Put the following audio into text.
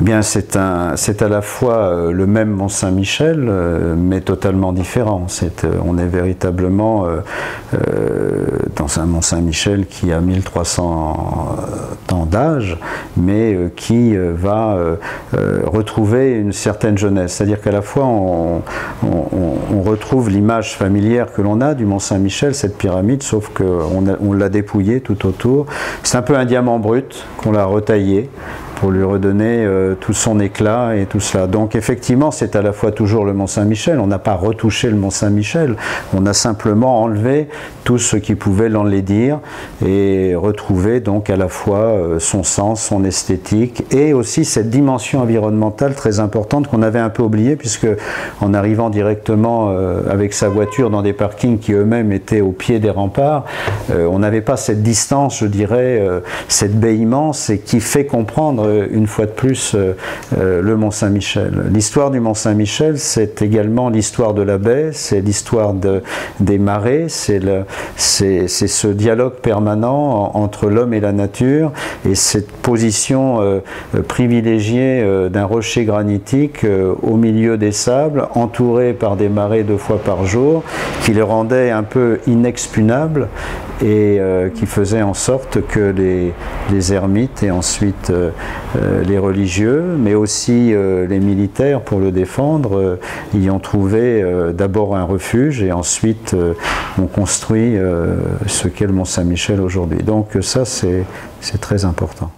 Eh bien, c'est à la fois le même Mont-Saint-Michel, mais totalement différent. On est véritablement dans un Mont-Saint-Michel qui a 1300 ans d'âge, mais qui va retrouver une certaine jeunesse. C'est-à-dire qu'à la fois, on retrouve l'image familière que l'on a du Mont-Saint-Michel, cette pyramide, sauf qu'on l'a dépouillée tout autour. C'est un peu un diamant brut qu'on l'a retaillé pour lui redonner tout son éclat et tout cela. Donc effectivement, c'est à la fois toujours le Mont-Saint-Michel. On n'a pas retouché le Mont-Saint-Michel, on a simplement enlevé tout ce qui pouvait l'enlaidir et retrouver donc à la fois son sens, son esthétique et aussi cette dimension environnementale très importante qu'on avait un peu oubliée, puisque en arrivant directement avec sa voiture dans des parkings qui eux-mêmes étaient au pied des remparts, on n'avait pas cette distance, je dirais, cette baie immense, et qui fait comprendre une fois de plus le Mont-Saint-Michel. L'histoire du Mont-Saint-Michel, c'est également l'histoire de la baie, c'est l'histoire des marées, c'est ce dialogue permanent entre l'homme et la nature, et cette position privilégiée d'un rocher granitique au milieu des sables, entouré par des marées 2 fois par jour, qui le rendait un peu inexpugnable et qui faisait en sorte que les ermites et ensuite les religieux, mais aussi les militaires pour le défendre, y ont trouvé d'abord un refuge et ensuite ont construit ce qu'est le Mont-Saint-Michel aujourd'hui. Donc ça, c'est très important.